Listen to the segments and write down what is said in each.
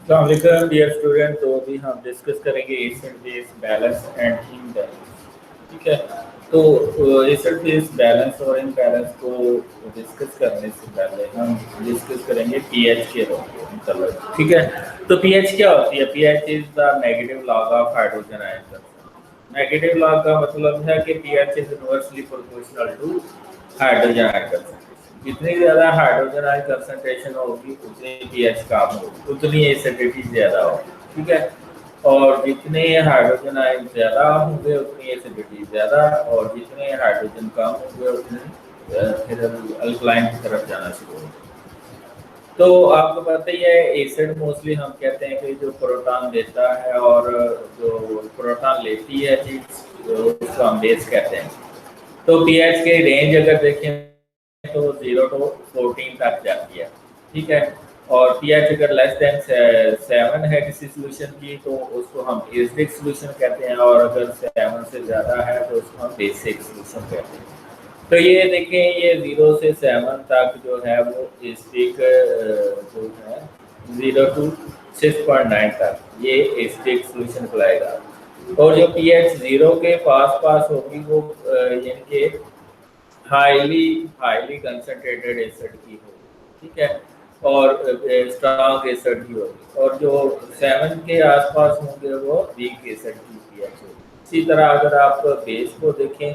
अस्सलाम dear student. तो अभी हम डिस्कस करेंगे acid base balance and imbalance. ठीक है। तो एसिड बेस बैलेंस और इम्बैलेंस को डिस्कस करने से पहले हम डिस्कस करेंगे पीएच के मतलब। ठीक है। तो पीएच क्या होती है? PH is the negative log of hydrogen ion. Negative log का मतलब है कि pH is inversely proportional to hydrogen ion concentration. जितनी ज़्यादा हाइड्रोजन आयन कंसंट्रेशन होगी उतनी पीएच कम होगी, उतनी एसिडिटी ज़्यादा होगी। ठीक है। और जितने हाइड्रोजन आयन ज़्यादा होंगे उतनी एसिडिटी ज़्यादा, और जितने हाइड्रोजन कम होंगे उतनी फिर अल्कलाइन की तरफ जाना शुरू होगा। तो आपको पता ही है एसिड मोस्टली हम कहते हैं कि जो प्रोटॉन देता है और जो प्रोटॉन लेती है चीज उसको हम बेस कहते हैं। तो पीएच की रेंज अगर देखें तो 0 to 14 तक जाती है। ठीक है। और पीएच अगर लेस देन 7 है किसी सोल्यूशन की तो उसको हम एसिडिक सोल्यूशन कहते हैं, और अगर 7 से ज़्यादा है तो उसको हम बेसिक सोल्यूशन कहते हैं। तो ये देखें, ये 0 से 7 तक जो है वो एसिडिक जो है 0 to 6.9 तक ये एसिडिक सोल्यूशन कहलाएगा। और जो पीएच 0 के पास पास होगी वो यानी कि हाईली हाईली कंसंट्रेटेड एसिड की होगी। ठीक है। और स्ट्रॉन्ग एसिड की होगी, और जो 7 के आसपास होंगे वो वीक एसिड की पीएच होगी। इसी तरह अगर आप बेस को देखें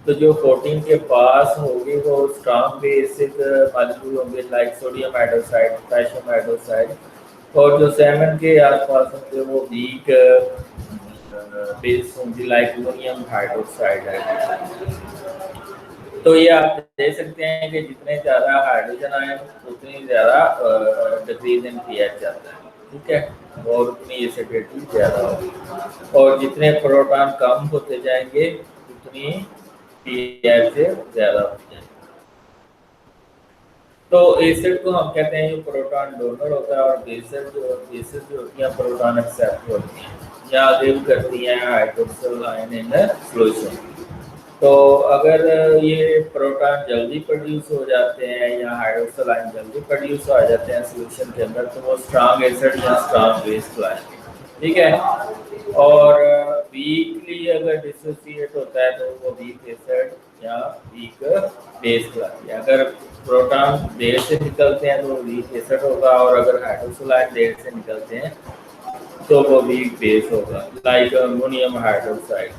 तो जो 14 के पास होगी वो स्ट्रॉन्ग बेसिक मॉलिक्यूल होंगे like sodium hydroxide, potassium hydroxide. और जो 7 के आसपास होंगे वो वीक बेस होंगी लाइक अमोनियम हाइड्रोक्साइड है। तो ये आप देख सकते हैं कि जितने ज़्यादा हाइड्रोजन आयन उतनी ज़्यादा डिक्रीज इन पीएच जाता है। ठीक है। और उतनी एसिडिटी ज़्यादा होगी, और जितने प्रोटॉन कम होते जाएंगे उतनी पीएच ज़्यादा होती जाएगी। तो एसिड को हम कहते हैं जो प्रोटॉन डोनर होता है, और बेसिस जो होती हैं प्रोटॉन एक्सेप्ट होती हैं या गिव करती हैं हाइड्रोक्सिल आयन इन सॉल्यूशन। तो अगर ये प्रोटॉन जल्दी प्रोड्यूस हो जाते हैं या हाइड्रोक्सिल आयन जल्दी प्रोड्यूस हो जाते हैं सॉल्यूशन के अंदर तो वो स्ट्रॉन्ग एसिड या स्ट्रॉन्ग बेस कहलाएंगे। ठीक है। और वीकली अगर डिसोसिएट होता है तो वो वीक एसिड या वीक बेस कहलाती है। अगर प्रोटॉन देर से निकलते हैं तो वो वीक एसिड होगा, और अगर हाइड्रोक्सिल आयन देर से निकलते हैं तो वो वीक बेस होगा like ammonium hydroxide.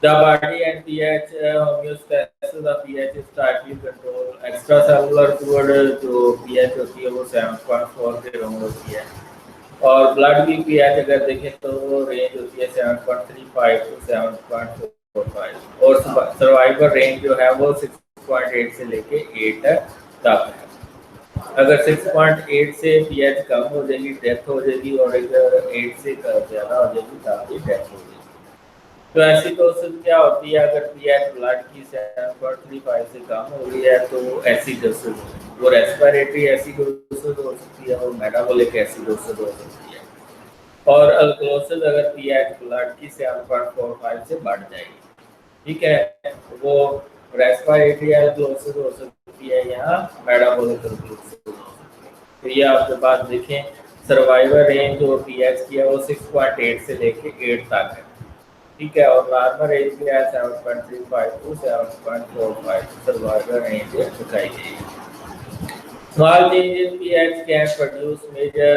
The body and pH homeostasis of pH is tightly controlled. Extracellular fluid जो pH होती है वो 7.4 के अराउंड होती है, और ब्लड की pH अगर देखें तो वो रेंज होती है 7.35 to 7.45, और सर्वाइवल रेंज जो है वो 6.8 से लेके 8 तक है। अगर 6.8 से pH कम हो जाएगी डेथ हो जाएगी, और अगर 8 से ज़्यादा हो जाएगी तब भी डेथ हो जाएगी। तो एसिडोसिस क्या होती है? अगर पीएच ब्लड की 7.35 से कम हो रही है तो एसिडोसिस, वो रेस्पिरेटरी एसिडोसिस हो सकती है और मेटाबॉलिक एसिडोसिस हो सकती है। और अल्कोसिस अगर पीएच ब्लड की 7.45 से बढ़ जाएगी। ठीक है। वो रेस्पिरेटरी अल्कोसिस हो सकती है या मेटाबॉलिक अल्कोसिस हो सकती है। तो ये आपके पास देखें, सर्वाइवल रेंज जो पीएच की है वो 6.8 से लेके 8 तक है। ठीक है। और नॉर्मल रेंज भी है 7.35 टू 7.45 सर्वाइवल रेंज दिखाई गई है। Small change in pH can produce major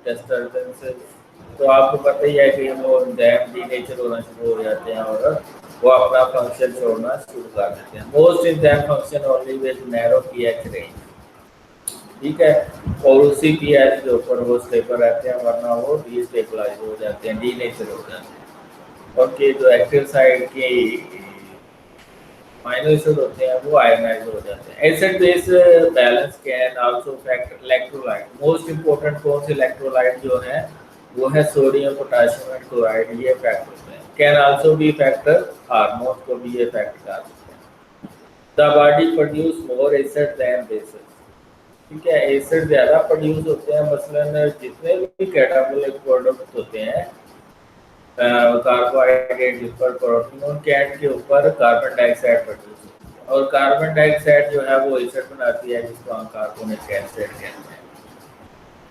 disturbances. तो आपको पता ही है कि वो एंजाइम डीनेचर होना शुरू हो जाते हैं और वो अपना फंक्शन छोड़ना शुरू कर देते हैं। Most enzyme function only with narrow pH range. ठीक है। और उसी पीएच के ऊपर वो स्टेबल रहते हैं, वरना वो डीस्टेबलाइज हो जाते हैं, डीनेचर हो जाते हैं। और के जो एक्टिव साइड के माइनर एसिड होते हैं वो आयनाइज हो जाते हैं। Acid base balance can also affect electrolyte. Most important कौन से इलेक्ट्रोलाइट जो है वो है सोडियम, पोटेशियम एंड क्लोराइड। ये इफेक्ट होते हैं। Can also be factor hormone को भी इफेक्ट कर सकते हैं। The body produce more acid than basis. ठीक है। एसिड ज़्यादा प्रोड्यूस होते हैं, मसलन जितने भी कैटाबोलिक प्रोडक्ट होते हैं कार्बोहाइड्रेट के ऊपर, प्रोटीन, और कैट के ऊपर कार्बन डाइऑक्साइड प्रोड्यूस होती है, और कार्बन डाइऑक्साइड जो है वो एसिड बनाती है जिसको हम कार्बोनिक एसिड कहते हैं।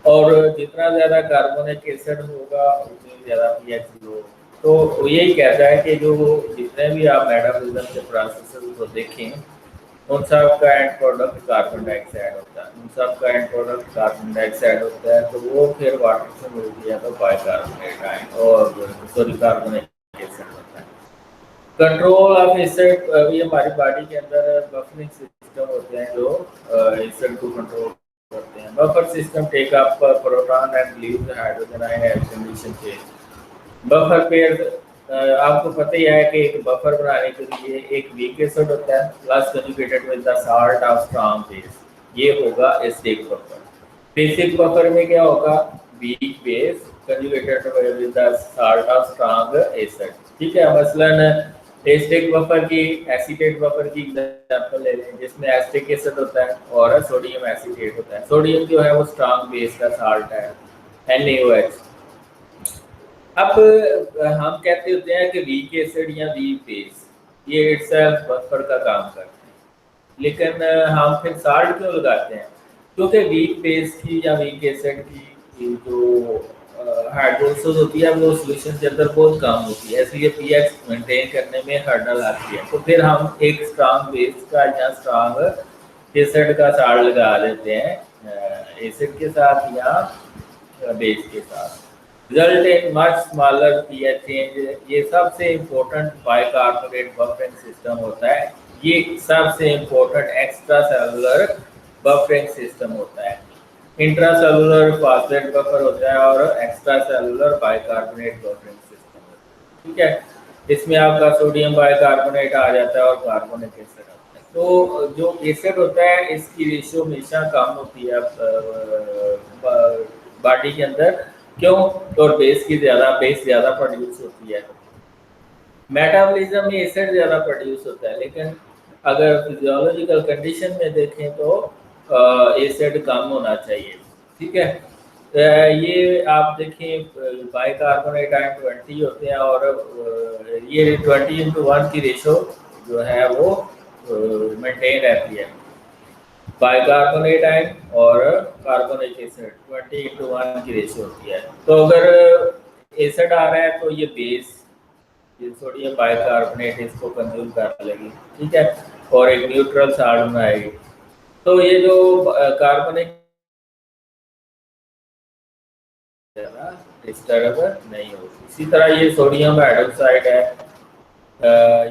और जितना ज़्यादा कार्बोनिक एसिड होगा उतनी ज़्यादा पीएच लो। तो यही कहता है कि जो जितने भी आप मेटाबॉलिज्म के प्रोसेसेस को देखें, उन सब का एंड प्रोडक्ट कार्बन डाइऑक्साइड होता है, उन सब का एंड प्रोडक्ट कार्बन डाइऑक्साइड होता है। तो वो फिर वाटर से मिलती है तो बाइकार्बोनेट आयन और सॉरी कार्बोनिक एसिड होता है। कंट्रोल ऑफ एसिड, अभी हमारी बॉडी के अंदर बफरिंग सिस्टम होते हैं जो एसिड को कंट्रोल करते हैं। Buffer system take up proton and leave the hydrogen ion at condition phase. Buffer pair, आपको पता ही है कि एक बफर बनाने के लिए एक वीक एसिड होता है plus conjugated with the salt of strong base, ये होगा एसिडिक बफर। बेसिक बफर में क्या होगा, weak base conjugated with the salt of strong acid. ठीक है, मसलन एसिडिक बफर की, एसीटेट बफर की एग्जांपल ले लें जिसमें एसिटिक एसिड होता है और सोडियम एसीटेट होता है। सोडियम जो है वो स्ट्रॉन्ग बेस का साल्ट है, NaOH। अब हम कहते होते हैं कि वीक एसिड या वीक बेस ये इटसेल्फ बफर का काम करते हैं, लेकिन हम फिर साल्ट क्यों लगाते हैं? क्योंकि वीक बेस की या वीक एसिड की जो हाइड्रोलिसिस होती है वो सॉल्यूशन के अंदर बहुत कम होती है, इसलिए पीएच मेंटेन करने में हर्डल आती है। तो फिर हम एक स्ट्रॉन्ग बेस का या स्ट्रॉन्ग एसिड का साल्ट लगा देते हैं एसिड के साथ या बेस के साथ। Result in much smaller pH change. ये सबसे इम्पोर्टेंट बाइकार्बोनेट बफरिंग सिस्टम होता है, ये सबसे important extra cellular buffering system होता है। इंट्रासेलुलर फॉस्फेट बफर होता है और extra cellular bicarbonate buffering system होता है। ठीक है, इसमें आपका सोडियम बाइकार्बोनेट आ जाता है और कार्बोनिक एसिड आता है। तो जो एसिड होता है इसकी रेशियो हमेशा कम होती है बॉडी के अंदर, क्यों? और बेस ज़्यादा प्रोड्यूस होती है। मेटाबॉलिज्म में एसिड ज़्यादा प्रोड्यूस होता है, लेकिन अगर फिजियोलॉजिकल कंडीशन में देखें तो एसिड कम होना चाहिए। ठीक है, ये आप देखें बाइकार्बोनेट आयन 20 होते हैं और ये 20:1 की रेशो जो है वो मेंटेन रहती है। बाइकार्बोनेट आयन और कार्बोनिक एसिड 20:1 की रेशो होती है। तो अगर एसिड आ रहा है तो ये बेस, ये सोडियम बाइकार्बोनेट इसको कंज्यूम कर लेगी। ठीक है, और एक न्यूट्रल साल्ट बनाएगी। तो ये जो कार्बोनिक डिस्टर्ब नहीं होगी। इसी तरह ये सोडियम हाइड्रोक्साइड है,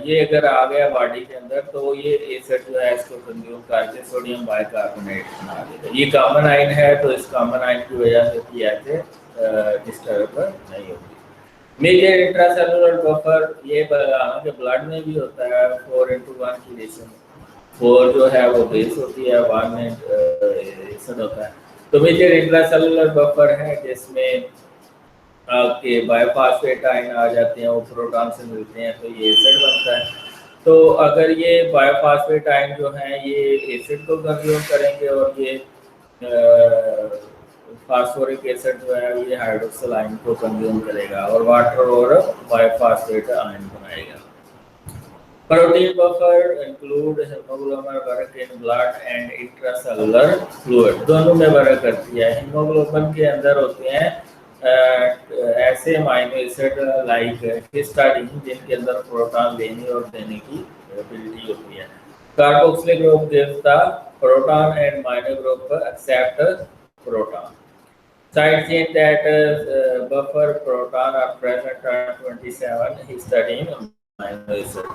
ये अगर आ गया बॉडी के अंदर तो ये एसिड जो है इसको कंज्यूम करके सोडियम बाइकार्बोनेट बना देगा। ये कॉमन आयन है तो इस कॉमन आयन की वजह से पीएच डिस्टर्ब नहीं होगी। मेजर इंट्रासेलुलर बफर ये के ब्लड में भी होता है 4:1 की रेशो में। 4 जो है वो बेस होती है, 1 में एसिड होता है। तो मेजर इंट्रासेलुलर बफर है जिसमें आपके बायोफॉस्फेट आयन आ जाते हैं, वो प्रोटॉन से मिलते हैं तो ये एसिड बनता है। तो अगर ये बायोफॉस्फेट आयन जो है ये एसिड को कंज्यूम करेंगे और ये फास्फोरिक एसिड जो है ये हाइड्रोक्सिल आयन को कंज्यूम करेगा और वाटर और बायोफॉस्फेट आयन बनाएगा। Protein buffer include haemoglobin work in blood and intracellular fluid, दोनों में वर्क करती है। हीमोग्लोबिन के अंदर होते हैं ऐसे अमाइनो एसिड लाइक हिस्टाडीन जिनके अंदर प्रोटॉन लेने और देने की एबिलिटी होती है। Carboxylic group gives the proton and minor group accept proton. Side chain that buffer proton are present at 27 histidine amino acid.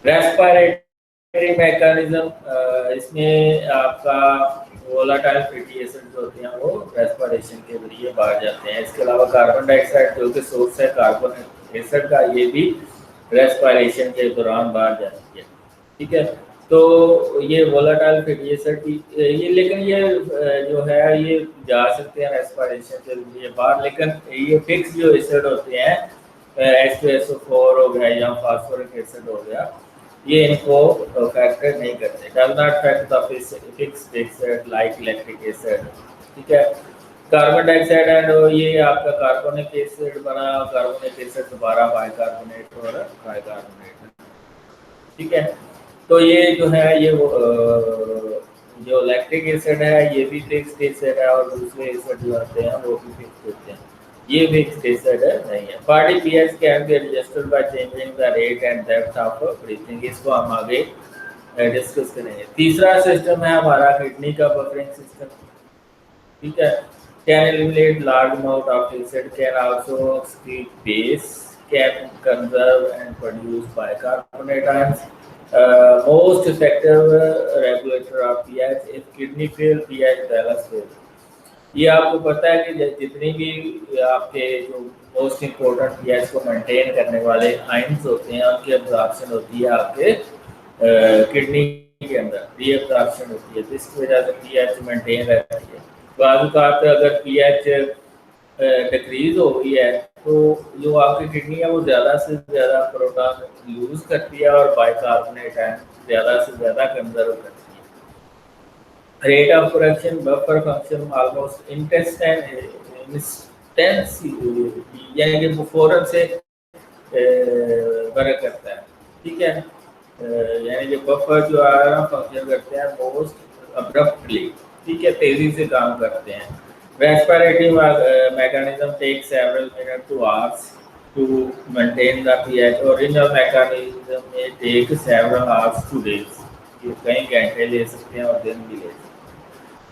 Respiratory mechanism, इसमें आपका वोलाटाइल फैटी एसिड जो होते हैं वो रेस्पिरेशन के जरिए बाहर जाते हैं। इसके अलावा कार्बन डाइऑक्साइड जो कि सोर्स है कार्बन एसिड का, ये भी रेस्पिरेशन के दौरान बाहर जाती है। ठीक है, तो ये वोलाटाइल फैटी एसिड की ये, लेकिन ये जो है ये जा सकते हैं रेस्पिरेशन के लिए बाहर, लेकिन ये फिक्स जो एसिड होते हैं H2SO4 हो गया या फास्फोरिक एसिड हो गया, ये इनको फैक्टर नहीं करते, does not affect the fixed acid like electric acid. ठीक है, कार्बन डाइऑक्साइड एंड ये आपका कार्बोनिक एसिड बना, कार्बोनिक एसिड दोबारा बाइकार्बोनेट और बाइकार्बोनेट। ठीक है, तो ये जो है ये जो लैक्टिक एसिड है ये भी फिक्स्ड एसिड है, और दूसरे एसिड जो होते हैं वो भी फिक्स्ड होते हैं, ये फिक्स्ड एसिड नहीं है। Body pH can be adjusted by changing the rate and depth of breathing, इसको हम आगे डिस्कस करेंगे। तीसरा सिस्टम है हमारा किडनी का बफरिंग सिस्टम, ठीक है। Can eliminate large amount of acid, can also excrete base, can conserve and produce bicarbonate ions. Most effective regulator of pH, if kidney fail, pH balance fail। ये आपको पता है कि जितनी भी आपके जो मोस्ट इम्पोर्टेंट पीएच को मेंटेन करने वाले आयंस होते हैं उनकी एब्जॉर्प्शन होती है आपके किडनी के अंदर, रीअब्जॉर्प्शन होती है, जिसकी वजह से पीएच मेंटेन रहती है। बाज़ औक़ात अगर पीएच डिक्रीज हो गई है तो जो आपकी किडनी है वो ज़्यादा से ज़्यादा प्रोटॉन यूज़ करती है और बाइकार्बोनेट आयन ज़्यादा से ज़्यादा कंजर्व करती है। Rate of production buffer function almost यानी कि फौरन से वर्क करता है, ठीक है। यानी कि बफर जो है फंक्शन करते हैं मोस्ट अब्रप्टली, ठीक है, तेज़ी से काम करते हैं। Respiratory mechanism takes several minutes to hours to maintain the pH. Original mechanism may take several hours to days। ये कई घंटे ले सकते हैं और दिन भी ले सकते हैं।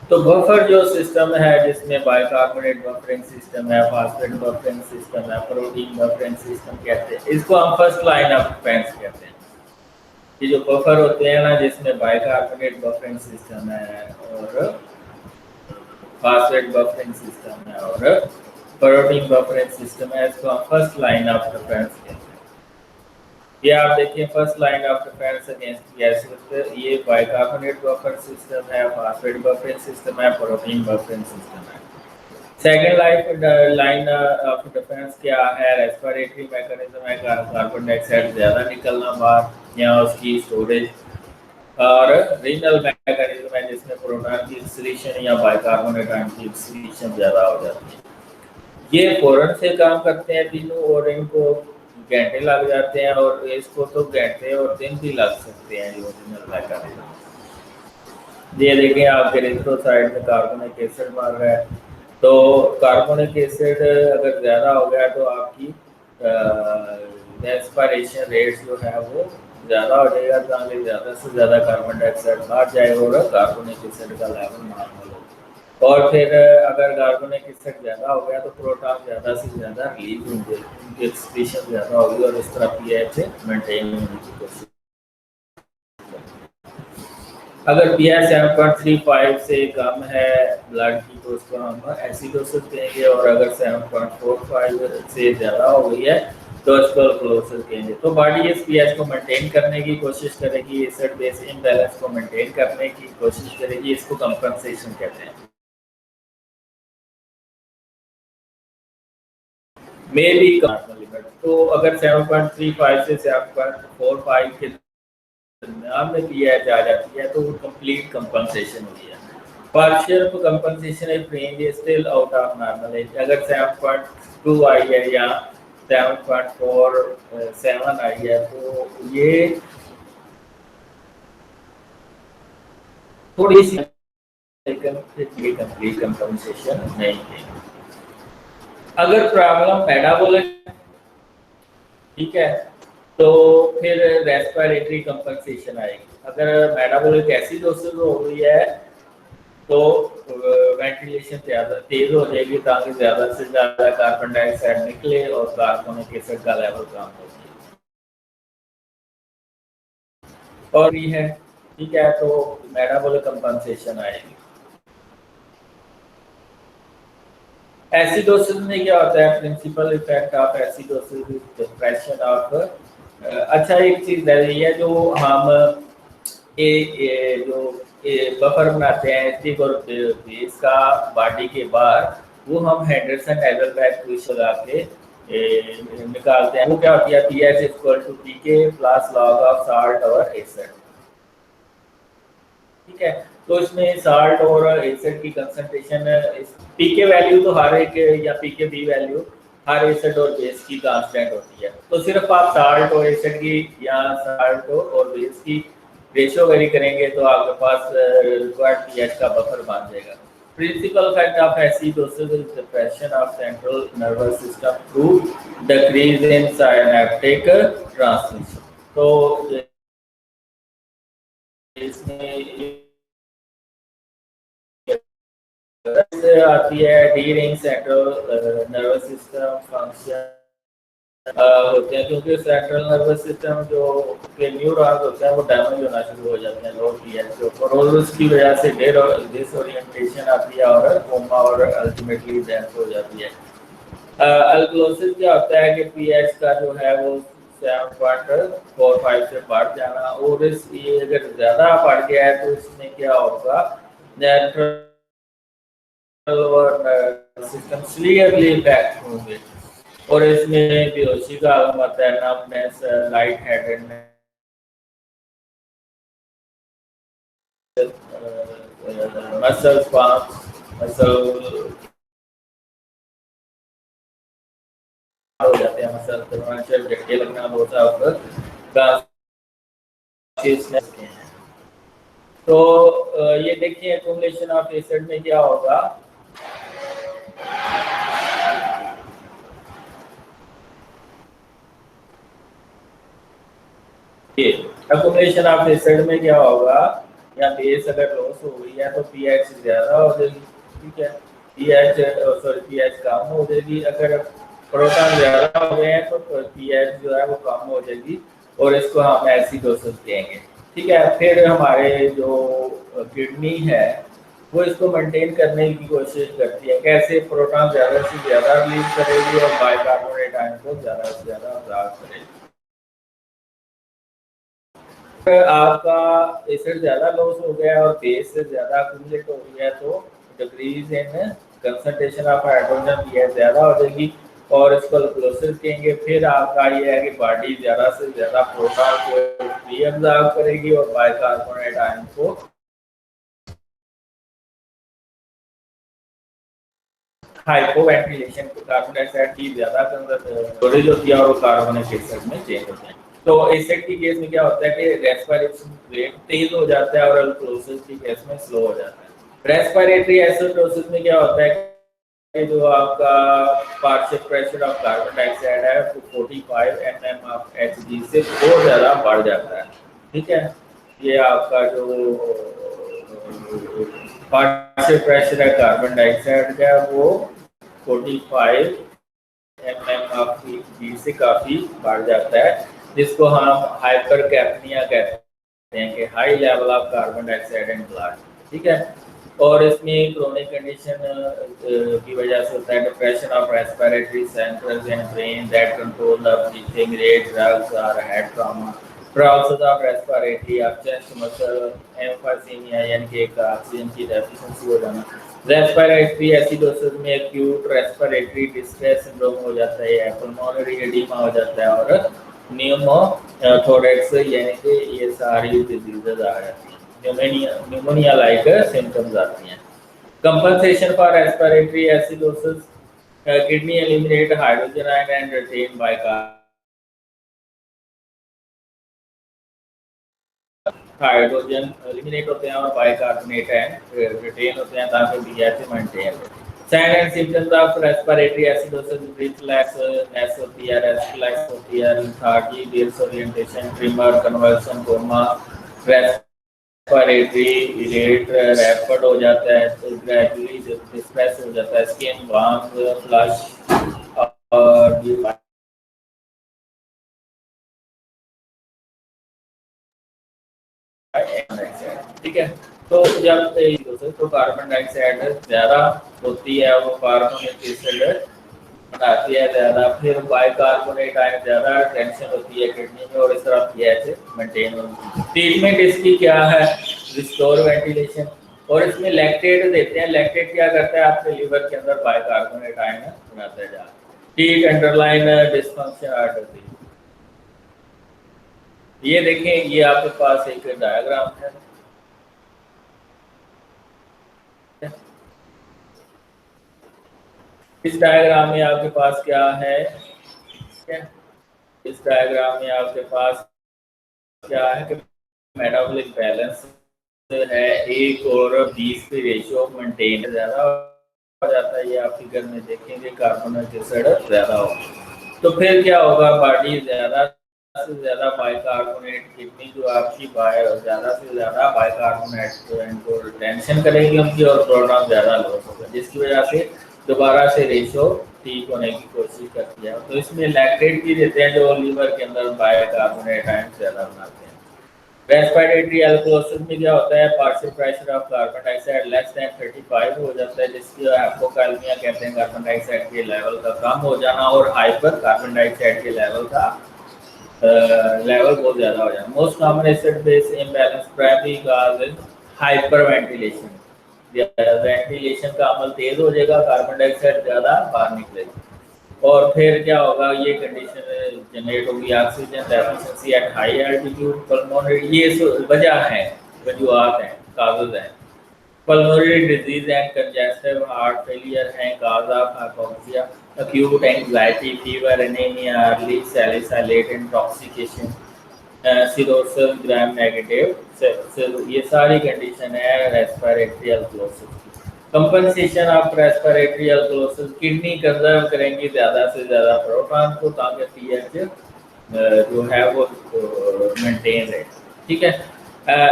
तो बफर जो सिस्टम है जिसमें बाइकार्बोनेट बफरिंग सिस्टम है, फास्फेट बफरिंग सिस्टम है, प्रोटीन बफरिंग सिस्टम कहते हैं, इसको हम फर्स्ट लाइन ऑफ डिफेंस कहते हैं। ये जो बफर होते हैं ना जिसमें बाइकार्बोनेट बफरिंग सिस्टम है और फास्फेट बफरिंग सिस्टम है और प्रोटीन बफरिंग सिस्टम है, इसको हम फर्स्ट लाइन ऑफ डिफेंस कहते हैं। ये आप देखिए first line of defence against pH, ये बाइकार्बोनेट बफर सिस्टम है, फास्फेट बफरिंग सिस्टम है, प्रोटीन बफरिंग सिस्टम है। सेकेंड लाइन ऑफ डिफेंस क्या है? रेस्पिरेटरी मैकेनिज्म है, कार्बन डाइऑक्साइड ज़्यादा निकलना बाहर या उसकी स्टोरेज, और रीनल मैकेनिज्म है जिसमें प्रोटॉन की एक्सक्रीशन या बाइकार्बोनेट आयन की एक्सक्रीशन ज़्यादा हो जाती है। ये फौरन से काम करते हैं तीनों और इनको घंटे लग जाते हैं, और इसको तो घंटे और दिन भी लग सकते हैं। जो रीनल मैकेनिज्म ये देखें, आपके एरिथ्रोसाइट में कार्बोनिक एसिड मार रहा है, तो कार्बोनिक एसिड अगर ज़्यादा हो गया तो आपकी रेस्पिरेशन रेट जो है वो ज़्यादा हो जाएगा, ताकि ज़्यादा से ज़्यादा कार्बन डाइऑक्साइड बाहर जाएगा और कार्बोनिक एसिड का लेवल नॉर्मल हो। और फिर अगर कार्बोनिक एसिड ज़्यादा हो गया तो प्रोटॉन ज़्यादा से ज़्यादा रिलीज होंगे, उनकी एक्सक्रीशन ज़्यादा होगी और इस तरह पीएच मेंटेन होने की कोशिश। अगर पीएच 7.35 से कम है ब्लड की तो उसको हम एसिडोसिस देंगे, और अगर 7.45 से ज़्यादा हो गई है तो इसको अल्कलोसिस कहेंगे। तो बॉडी इस पीएच को मेंटेन करने की कोशिश करेगी, एसिड बेस इम्बैलेंस को मेंटेन करने की कोशिश करेगी, इसको कंपनसेशन कहते हैं। मे बी लिमिट, तो अगर 7.35 से 7.45 के दरमियान में पीएच आ जाती है तो वो कंप्लीट कंपनसेशन हुई है। Partial compensation if range is still out of normal range, अगर 7.2 आई है या 7.47 आई है तो ये थोड़ी सी कंप्लीट कंपनसेशन नहीं है। अगर प्रॉब्लम मेटाबॉलिक, ठीक है, तो फिर रेस्पिरेटरी कंपनसेशन आएगी। अगर मेटाबॉलिक एसिडोसिस हो गई है तो वेंटिलेशन ज़्यादा तेज हो जाएगी, ताकि ज़्यादा से ज़्यादा कार्बन डाइऑक्साइड निकले और कार्बोनिक एसिड का लेवल कम हो जाए। और ये है, ठीक है, तो मेटाबॉलिक कंपनसेशन आएगी। एसिडोसिस में क्या होता है? Principal effect of acidosis is depression of, अच्छा एक चीज़ है जो हम जो बफर बनाते हैं एसिडिक और बेस का बॉडी के बाहर, वो हम हेंडरसन हैज़लबैग क्वेश्चन लगा के निकालते हैं। वो क्या होती है? PH equal to pK plus log of salt और एसिड, ठीक है। तो इसमें साल्ट और एसिड की कंसंट्रेशन, पीके वैल्यू तो हर एक, या पीके बी वैल्यू हर एसिड और बेस की कांस्टेंट होती है। तो सिर्फ आप साल्ट और एसिड की या साल्ट और बेस की रेशियो वेरी करेंगे तो आपके पास रिक्वायर्ड पीएच का बफर बन जाएगा। Principal fact of acidosis is depression of central nervous system through decrease in synaptic transmission. तो इसमें आती है during central nervous system function होते हैं, क्योंकि सेंट्रल नर्वस सिस्टम जो के न्यूरॉन्स होते हैं वो डैमेज होना शुरू हो जाते हैं लो पीएच के ऊपर, और उसकी वजह से डिसओरिएंटेशन आती है और कोमा और अल्टीमेटली डेथ हो जाती है। अल्कलोसिस क्या होता है कि पीएच का जो है वो 7.45 से बढ़ जाना, और इस ये अगर ज़्यादा बढ़ गया है तो इसमें क्या होगा, नेट्रल और सिस्टम क्लियरली इम्पैक्ट होंगे, और इसमें बेहोशी का आलम आता है, numbness, light headedness, muscle spasms, muscle हो जाते हैं, मसल तो झटके लगना बहुत सा तो ये देखिए एक्यूमुलेशन ऑफ एसिड में क्या होगा, एक्यूमुलेशन ऑफ एसिड में क्या होगा, या बेस अगर लॉस हो गई है तो पीएच ज्यादा हो जाएगी, ठीक है, पीएच सॉरी पीएच कम हो जाएगी, अगर प्रोटॉन ज्यादा हो गए हैं तो पीएच जो है वो कम हो जाएगी, और इसको हम एसिडोसिस कहेंगे, ठीक है। फिर हमारे जो किडनी है वो इसको मेंटेन करने की कोशिश करती है, कैसे, प्रोटॉन ज्यादा से ज्यादा रिलीज करेगी और बाइकार्बोनेट आयन को ज्यादा से ज्यादा अब्जॉर्ब करेगी। आपका एसिड ज्यादा लॉस हो गया और बेस से ज्यादा एक्यूमुलेट हो गया तो decrease in concentration of hydrogen pH ज्यादा हो जाएगी, और इसको अल्कलोसिस कहेंगे। फिर आपका ये है कि बॉडी ज्यादा से ज्यादा प्रोटॉन को रीअब्जॉर्ब करेगी और बाइकार्बोनेट आयन को हाइपोवेंटिलेशन, कार्बन डाइऑक्साइड की ज्यादा स्टोरेज होती है और वो कार्बोनिक एसिड में चेंज होता है। तो एसिड की केस में क्या होता है कि रेस्पिरेशन रेट तेज हो जाता है और अल्कोहोलिक की केस में स्लो हो जाता है। रेस्पिरेटरी एसिडोसिस में क्या होता है कि जो आपका partial pressure of carbon dioxide है वो 45 mm ऑफ Hg से बहुत ज्यादा बढ़ जाता है, ठीक है। ये आपका जो पार्शियल प्रेशर है कार्बन डाइऑक्साइड का वो 45 ऑफ Hg से काफी बढ़ जाता है, जिसको हम हाइपर कैप्निया कहते हैं कि high level of carbon dioxide in blood, ठीक है। और इसमें क्रोनिक कंडीशन की वजह से होता है depression of respiratory centres in brain that control the breathing rate, drugs और head trauma, process of respiratory of chest muscle, emphysema यानी कि एक ऑक्सीजन की डेफिशिएंसी हो जाना। रेस्पिरेटरी एसिडोसिस में एक्यूट रेस्पिरेटरी डिस्ट्रेस सिंड्रोम हो जाता है, पल्मोनरी एडिमा हो जाता है, और न्यूमोथोरेक्स यानी कि ये सारी डिजीजेज आ जाती हैं, न्यूमोनिया लाइक सिम्टम्स आती हैं। Compensation for respiratory acidosis, kidney eliminate hydrogen ion and retain by hydrogen eliminate होते हैं और बाइकार्बोनेट आयन रिटेन होते हैं ताकि पीएच मेंटेन रहे। Sign and symptoms of respiratory acidosis, breathlessness होती है, रेस्टलेस होती है, lethargy, disorientation, tremor, conversion, coma, respiratory rate rapid हो जाता है, तो ग्रेजुअली डिस्ट्रेस हो जाता है, स्किन वार्म, फ्लश और ठीक है। तो जब तो कार्बन डाइऑक्साइड ज्यादा होती है वो कार्बोनिक एसिड बनाती है ज्यादा, फिर बाइकार्बोनेट आयन ज्यादा टेंशन होती है किडनी में और इस तरह पीएच मेंटेन होती है। ट्रीटमेंट इसकी क्या है, रिस्टोर वेंटिलेशन, और इसमें लैक्टेट देते हैं। लैक्टेट क्या करता है, आपके लिवर के अंदर बाइकार्बोनेट आयन बनाता है, हीट अंडरलाइन डिस्फंक्शन आर्ट होती है। ये देखें, ये आपके पास एक डायग्राम है, इस डायग्राम में आपके पास क्या है, इस डायग्राम में आपके पास क्या है कि मेटाबॉलिक बैलेंस है 1 और 20 की रेशियो मेंटेन ज़्यादा हो जाता है, ये आप फिगर में देखेंगे कार्बोनिक एसिड ज़्यादा होगा तो फिर क्या होगा, बॉडी ज़्यादा से ज़्यादा बाइकार्बोनेट कितनी जो आपकी ज़्यादा से ज़्यादा बाइकार्बोनेट को रिटेंशन करेगी उनकी और प्रोटॉन ज़्यादा लॉस होगा, जिसकी वजह से दोबारा से रेशियो ठीक होने की कोशिश करती है। तो इसमें लैक्टेट भी देते हैं जो लीवर के अंदर बाइकार्बोनेट आयन ज़्यादा बनाते हैं। रेस्पिरेटरी एल्कोलिसिस में क्या होता है, partial pressure of carbon dioxide less than 35 हो जाता है, जिसकी हाइपोकालमिया कहते हैं, कार्बन डाइऑक्साइड के लेवल का कम हो जाना, और हाइपर कार्बन डाइऑक्साइड के लेवल का लेवल बहुत ज़्यादा हो जाना। Most common acid base imbalance primary cause is hyper ventilation, ventilation का अमल तेज हो जाएगा, कार्बन डाइऑक्साइड ज़्यादा बाहर निकलेगी, और फिर क्या होगा, ये कंडीशन जनरेट होगी oxygen deficiency at high altitude pulmonary, ये वजह है, वजूहत हैं, काजेज हैं। Pulmonary disease and congestive heart failure हैं cause of hypoxia, acute anxiety, fever, anemia, early salicylate intoxication, cirrhosis gram negative, ये सारी कंडीशन है रेस्पिरेटरी अल्कोलिसिस की। Compensation of respiratory alkalosis, kidney conserve करेंगी ज़्यादा से ज़्यादा प्रोटॉन को ताकि पीएच जो है वो मेंटेन रहे, ठीक है।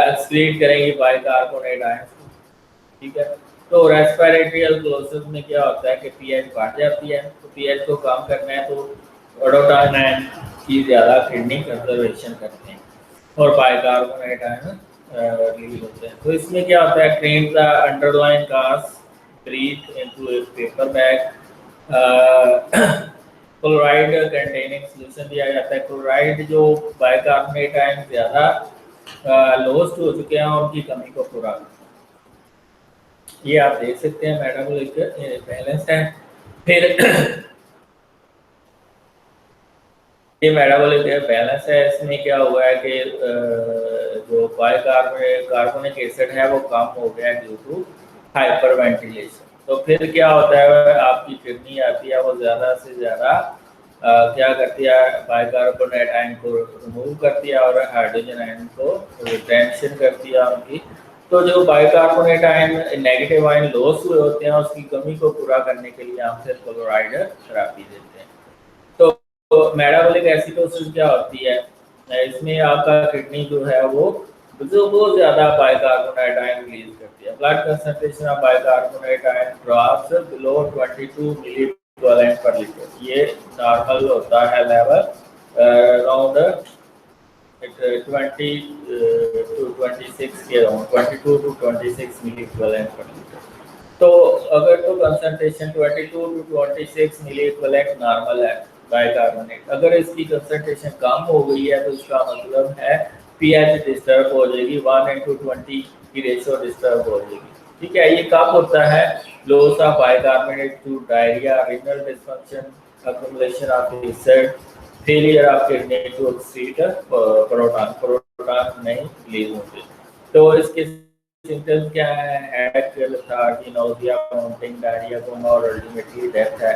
एक्सक्रीट करेंगी बाइकार्बोनेट आयन, ठीक है। तो रेस्पिरेटरी अल्कोलिसिस में क्या होता है कि पीएच बढ़ जाती है, तो पीएच को कम करना है तो ओडोटाइन आयन की ज़्यादा किडनी कंजर्वेशन करते हैं और बाइकार्बोनेट आयन रिलीज होते हैं। तो इसमें क्या होता है, train the underline cause breathe into a paper bag, chloride containing solution दिया जाता है। क्लोराइड जो बाइकार्बोनेट आयन ज़्यादा लोस्ट हो चुके हैं उनकी कमी को पूरा करते हैं। ये आप देख सकते हैं मेटाबॉलिक बैलेंस है। फिर ये मेटाबॉलिक बैलेंस है, इसमें क्या हुआ है कि जो कार्बोनिक एसिड है वो कम हो गया ड्यू टू हाइपर वेंटिलेशन। तो फिर क्या होता है, आपकी किडनी आती है वो ज़्यादा से ज़्यादा क्या करती है, बाइकार्बोनेट आयन को रिमूव करती है और हाइड्रोजन आयन को रिटेंशन करती है उनकी। तो जो bicarbonate ion negative iron loss हुए होते हैं उसकी कमी को पूरा करने के लिए हम फिर क्लोराइड थेरेपी देते हैं। तो मेटाबॉलिक एसिडोसिस क्या होती है, इसमें आपका किडनी जो है वो बहुत ज़्यादा बाइकार्बोनेट आयन रिलीज करती है। Blood concentration of bicarbonate ion drops below 22 milliequivalent per litre, ये नॉर्मल होता है लेवल अराउंड 20 to 26 के around 22 to 26 milliequivalent per litre. तो अगर तो concentration 22 to 26 milliequivalent normal है बाइकार्बोनेट, अगर इसकी कंसंट्रेशन कम हो गई है तो इसका मतलब है पीएच डिस्टर्ब हो जाएगी, 1:20 की रेशियो डिस्टर्ब हो जाएगी, ठीक है। ये कब होता है, loss of bicarbonate to diarrhoea, renal dysfunction, accumulation of acid, failure of kidney to excrete proton नहीं रिलीज होते। तो इसके सिम्टम्स क्या है, headache, lethargy, nausea, vomiting, diarrhoea, coma और अल्टीमेटली डेथ है।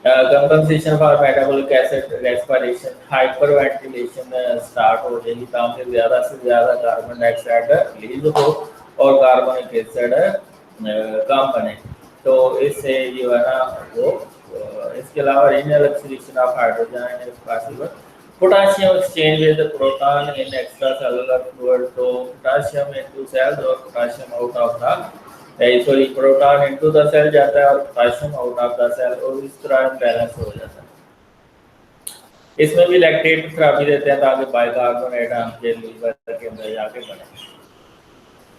Compensation for metabolic acid respiration, hyperventilation start हो जाएगी ताकि ज़्यादा से ज़्यादा कार्बन डाइऑक्साइड रिलीज हो और कार्बनिक एसिड कम बने। तो इससे जो है ना वो इसके अलावा renal excretion of hydrogen is possible. Potassium exchange with proton in extra cellular fluid, तो पोटाशियम इनटू सेल्स और potassium out of the sorry proton into the cell जाता है और potassium out of the cell, और इस तरह balance हो जाता है। इसमें भी लैक्टेट थेरेपी देते हैं ताकि बाइकार्बोनेट आपके लीवर के अंदर जाके बने।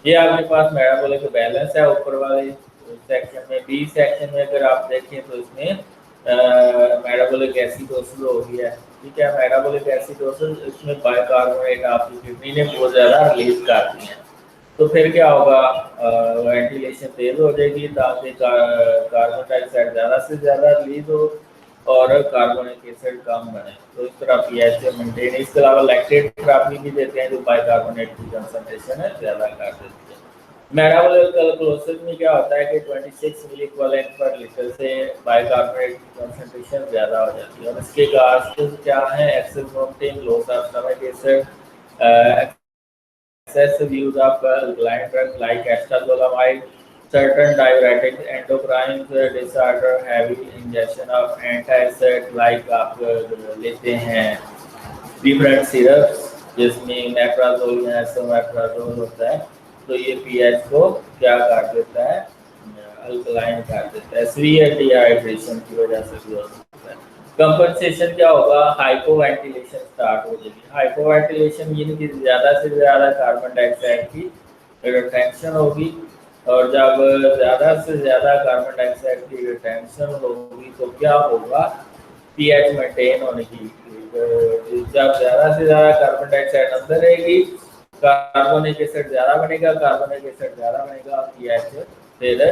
ये आपके पास मेटाबॉलिक बैलेंस है ऊपर वाले सेक्शन में। बी सेक्शन में अगर आप देखें तो इसमें मेटाबॉलिक एसिडोसिस हो गया है, ठीक है। मेटाबॉलिक एसिडोसिस, इसमें बाइकार्बोनेट आपकी किडनी ने बहुत ज़्यादा रिलीज कर दी है, तो फिर क्या होगा, वेंटिलेशन तेज हो जाएगी ताकि कार्बन डाइऑक्साइड ज़्यादा से ज़्यादा रिलीज हो और कार्बोनिक एसिड कम बने, तो इस तरह पीएच मेंटेन। इसके अलावा लैक्टेट थेरेपी भी देते हैं जो बाइकार्बोनेट की कंसंट्रेशन है ज़्यादा कर देती है। मेटाबॉलिक अल्कोलिसिस में क्या होता है कि 26 मिली इक्विवेलेंट पर लीटर से बाइकार्बोनेट की कंसंट्रेशन ज़्यादा हो जाती है, और इसके काजेस क्या है, excess vomiting, loss of stomach acid, excessive use of alkaline drugs like acetazolamide, certain diuretics, endocrine disorder, heavy ingestion of antacid like आप लेते हैं डिफरेंट सिरप्स जिसमें मेट्राजोल या एसोमेट्राजोल होता है, तो ये पीएच को क्या कर देता है, अल्कलाइन कर देता है। सीवियर डिहाइड्रेशन की वजह से भी हो सकता है। कंपनसेशन क्या होगा, हाइपोवेंटिलेशन स्टार्ट हो जाएगी। हाइपोवेंटिलेशन यानी कि ज़्यादा से ज़्यादा कार्बन डाइऑक्साइड की रिटेंशन होगी, और जब ज़्यादा से ज़्यादा कार्बन डाइऑक्साइड की रिटेंशन होगी तो क्या होगा, पीएच मेंटेन होने की, जब ज़्यादा से ज़्यादा कार्बन डाइऑक्साइड अंदर रहेगी, कार्बोनिक एसिड ज़्यादा बनेगा, कार्बोनिक एसिड ज़्यादा बनेगा, पीएच फिर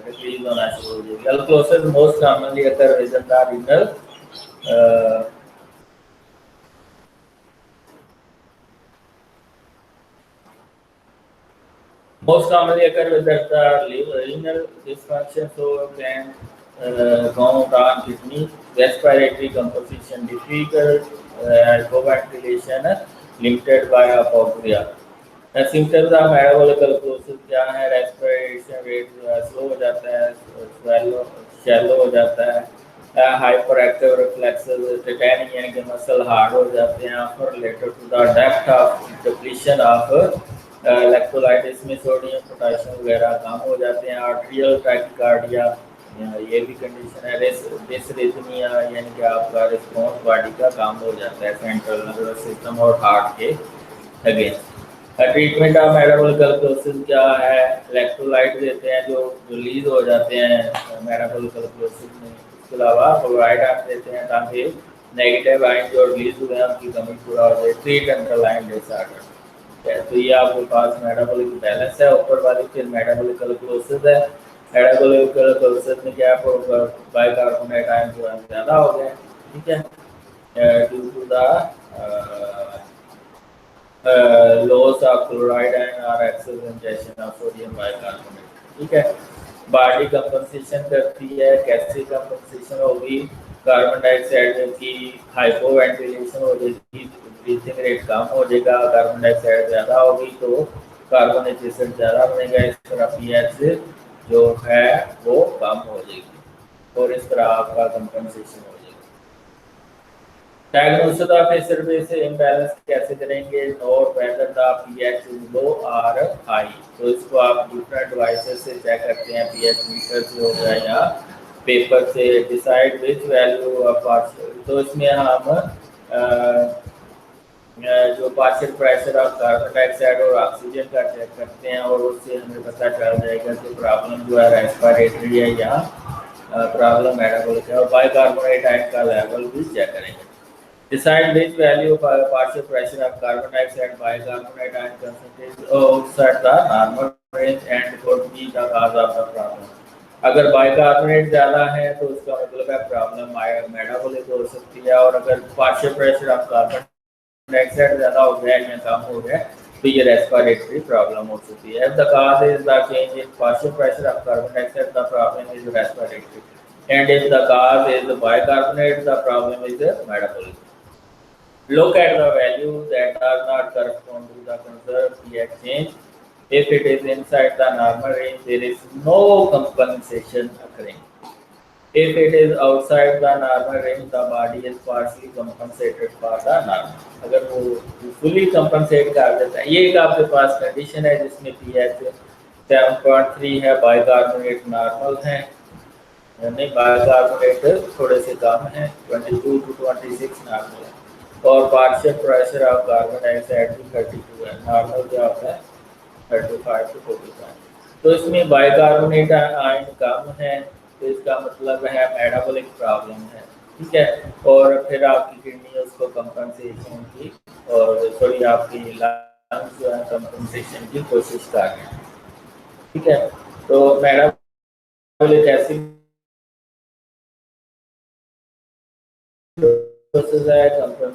डिक्रीज होना शुरू हो जाएगी। अल्कोसिस most commonly occur reason the renal most commonly occur with the renal dysfunction, so can count on kidney, respiratory composition difficult, hypoventilation limited by hypoxia. Symptoms of metabolic अल्कोसिस क्या है, रेस्पिरेशन रेट स्लो हो जाता है, shallow हो जाता है, hyper active reflexes, टिटेनिंग यानी कि मसल हार्ड हो जाते हैं, for related to the depth of depletion of electrolyte में सोडियम पोटेशियम वगैरह कम हो जाते हैं, आर्ट्रियल टैकिकार्डिया ये भी कंडीशन है, डिसरिथमिया यानी कि आपका रिस्पॉन्स बॉडी का कम हो जाता है सेंट्रल नर्वस सिस्टम और हार्ट के अगेंस्ट। ट्रीटमेंट ऑफ मेटाबॉलिक अल्कोसिस क्या है, इलेक्ट्रोलाइट देते हैं जो रिलीज हो जाते हैं मेटाबॉलिक अल्कोसिस में, इसके अलावा क्लोराइड आप देते हैं ताकि नेगेटिव आयन जो रिलीज हुए हैं उनकी कमी पूरा हो जाए। ट्रीट अंडरलाइन डिसऑर्डर, तो ये आपके पास मेटाबॉलिक बैलेंस है, ऊपर वाली फिर मेटाबॉलिक अल्कोसिस है। मेटाबॉलिक अल्कोसिस में क्या बाइकार्बोनेट आयन जो है ज़्यादा हो गए, ठीक है, due to the loss of chloride and or excess ingestion of sodium bicarbonate, ठीक है। बॉडी कंपनसेशन करती है, कैसे कंपनसेशन होगी, कार्बन डाइऑक्साइड की हाइपोवेंटिलेशन हो जाएगी, ब्रीथिंग रेट कम हो जाएगा, कार्बन डाइऑक्साइड ज़्यादा होगी तो कार्बोनिक एसिड ज़्यादा बनेगा, इस तरह पीएच जो है वो कम हो जाएगी और इस तरह आपका कंपनसेशन हो जाएगा। Diagnosis of acid base imbalance कैसे करेंगे, note whether the pH is low और हाई, तो इसको आप डिफरेंट डिवाइसेस से चेक करते हैं, पीएच मीटर से हो गया या पेपर से। Decide which value of partial, तो इसमें हम जो partial pressure of carbon dioxide और ऑक्सीजन का चेक करते हैं और उससे हमें पता चल जाएगा कि प्रॉब्लम जो है रेस्पिरेटरी है या प्रॉब्लम मेटाबॉलिक है, और बाइकार्बोनेट आयन का लेवल भी चेक करेंगे। Decide which value of partial pressure of carbon dioxide bicarbonate ion concentration outside the normal range and could be the cause of the problem. अगर bicarbonate ज़्यादा है तो उसका मतलब है प्रॉब्लम मेटाबॉलिक हो सकती है, और अगर partial pressure of carbon dioxide ज़्यादा हो गया या कम हो गया तो ये रेस्पिरेटरी प्रॉब्लम हो सकती है। If the cause is the change in partial pressure of carbon dioxide, the problem is respiratory, and if the cause is bicarbonate, the problem is metabolic. Look at the value that does not correspond to the conserved pH change. If it is inside the normal range, there is no compensation occurring. If it is outside the normal range, the body is partially compensated for the normal. अगर वो fully compensate कर देता है, ये एक आपके पास condition है जिसमें pH 7.3 है, बाइकार्बोनेट नॉर्मल है, यानी बाइकार्बोनेट थोड़े से कम है, 22 to 26 नॉर्मल है, और partial pressure of carbon dioxide भी 32 है, नॉर्मल क्या होता है 35 to 45, तो इसमें बाइकार्बोनेट आयन कम है, तो इसका मतलब है मेटाबॉलिक प्रॉब्लम है, ठीक है। और फिर आपकी किडनी उसको कंपनसेशन की और थोड़ी आपकी लंग्स जो है कंपनसेशन की कोशिश कर रहे हैं, ठीक है। तो मेटाबॉलिक एसिड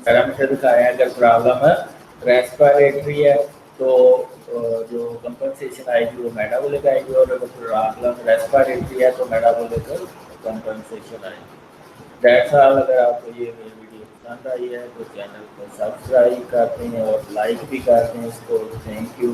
पैरामीटर दिखाए हैं, अगर प्रॉब्लम है रेस्पिरेटरी है तो जो कंपनसेशन आएगी वो मेटाबॉलिक आएगी, और अगर प्रॉब्लम रेस्पिरेटरी है तो मेटाबॉलिक कंपनसेशन आएगी। That's all. अगर आपको ये वीडियो पसंद आई है तो चैनल को सब्सक्राइब करते हैं और लाइक भी करते हैं इसको। Thank you.